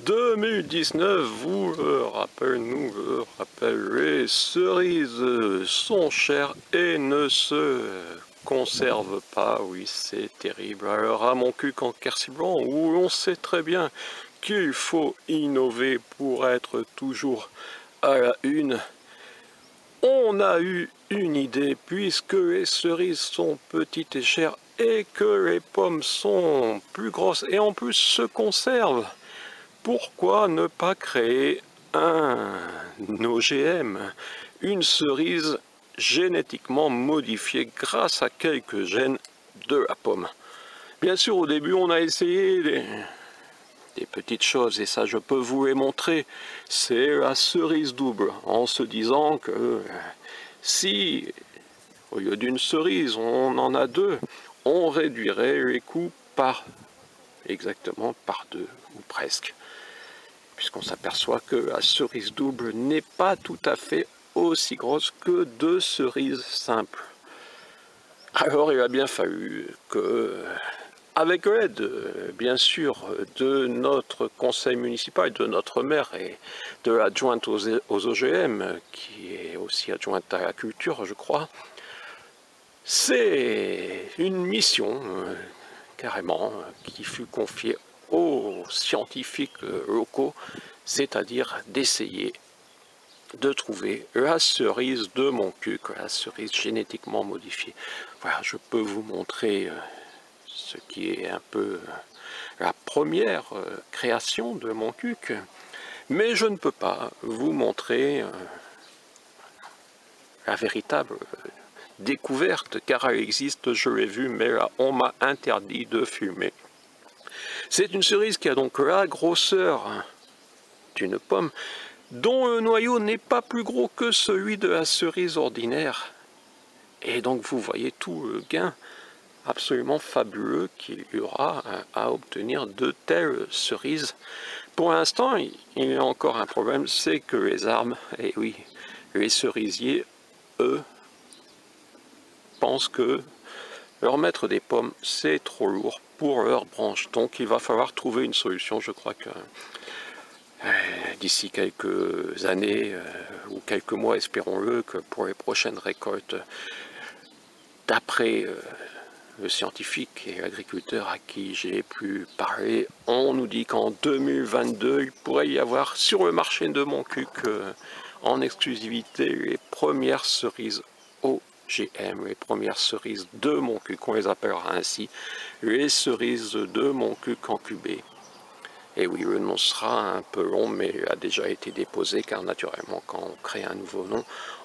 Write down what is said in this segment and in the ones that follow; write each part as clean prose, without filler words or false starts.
2019 vous le rappelle, nous le rappelle, les cerises sont chères et ne se conservent pas. Oui, c'est terrible. Alors à Montcuq en Quercy-Blanc, où l'on sait très bien qu'il faut innover pour être toujours à la une, on a eu une idée, puisque les cerises sont petites et chères et que les pommes sont plus grosses et en plus se conservent. Pourquoi ne pas créer un OGM, une cerise génétiquement modifiée grâce à quelques gènes de la pomme? Bien sûr, au début, on a essayé des petites choses, et ça, je peux vous les montrer. C'est la cerise double, en se disant que si, au lieu d'une cerise, on en a deux, on réduirait les coûts exactement par deux, ou presque. Puisqu'on s'aperçoit que la cerise double n'est pas tout à fait aussi grosse que deux cerises simples. Alors il a bien fallu que, avec l'aide bien sûr de notre conseil municipal, de notre maire et de l'adjointe aux OGM, qui est aussi adjointe à la culture je crois, c'est une mission carrément qui fut confiée aux scientifiques locaux, c'est-à-dire d'essayer de trouver la cerise de Montcuq, la cerise génétiquement modifiée. Voilà, je peux vous montrer ce qui est un peu la première création de Montcuq, mais je ne peux pas vous montrer la véritable découverte, car elle existe, je l'ai vue, mais là on m'a interdit de filmer. C'est une cerise qui a donc la grosseur d'une pomme, dont le noyau n'est pas plus gros que celui de la cerise ordinaire. Et donc vous voyez tout le gain absolument fabuleux qu'il y aura à obtenir de telles cerises. Pour l'instant, il y a encore un problème, c'est que les arbres, et oui, les cerisiers, eux, pensent que leur mettre des pommes, c'est trop lourd pour leurs branches. Donc il va falloir trouver une solution. Je crois que d'ici quelques années ou quelques mois, espérons-le, que pour les prochaines récoltes, d'après le scientifique et l'agriculteur à qui j'ai pu parler, on nous dit qu'en 2022, il pourrait y avoir sur le marché de Montcuq en exclusivité les premières cerises OGM, les premières cerises de Montcuq, on les appellera ainsi, les cerises de Montcuq incubées. Et oui, le nom sera un peu long, mais a déjà été déposé, car naturellement, quand on crée un nouveau nom,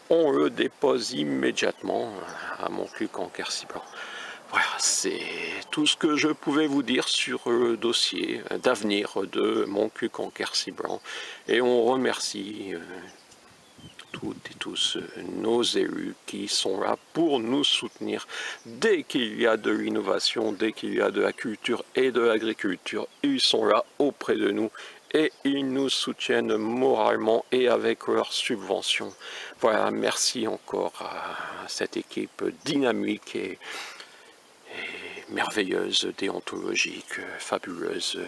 on le dépose immédiatement à Montcuq en Quercy-Blanc. Voilà, c'est tout ce que je pouvais vous dire sur le dossier d'avenir de Montcuq en Quercy-Blanc. Et on remercie toutes et tous nos élus qui sont là pour nous soutenir. Dès qu'il y a de l'innovation, dès qu'il y a de la culture et de l'agriculture, ils sont là auprès de nous et ils nous soutiennent moralement et avec leurs subventions. Voilà, merci encore à cette équipe dynamique et merveilleuse, déontologique, fabuleuse,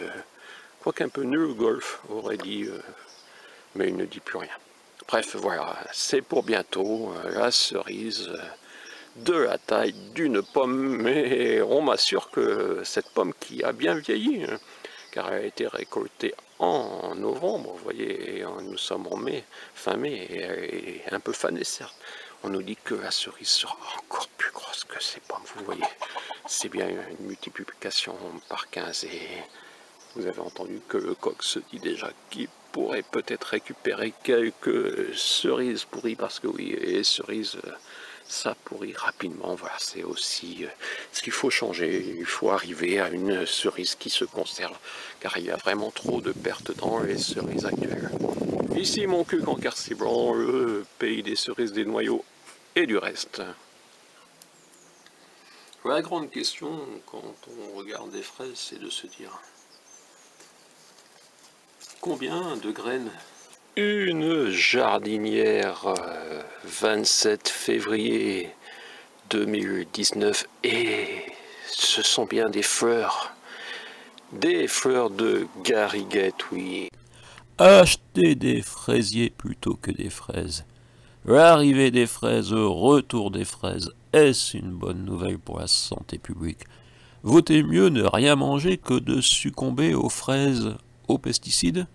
quoique un peu nul golf, aurait dit, mais il ne dit plus rien. Bref, voilà, c'est pour bientôt la cerise de la taille d'une pomme, mais on m'assure que cette pomme qui a bien vieilli, car elle a été récoltée en novembre, vous voyez, nous sommes en mai, fin mai, et elle est un peu fanée certes. On nous dit que la cerise sera encore plus grosse que ces pommes, vous voyez. C'est bien une multiplication par 15 et vous avez entendu que le coq se dit déjà qu'il pourrait peut-être récupérer quelques cerises pourries, parce que oui, les cerises, ça pourrit rapidement. Voilà, c'est aussi ce qu'il faut changer. Il faut arriver à une cerise qui se conserve, car il y a vraiment trop de pertes dans les cerises actuelles. Ici Montcuq en Quercy-Blanc, le pays des cerises, des noyaux et du reste. La grande question quand on regarde des fraises, c'est de se dire combien de graines? Une jardinière 27 février 2019 et ce sont bien des fleurs de gariguette, oui. Achetez des fraisiers plutôt que des fraises. L'arrivée des fraises, retour des fraises, est-ce une bonne nouvelle pour la santé publique? Vaut-il mieux ne rien manger que de succomber aux fraises, aux pesticides?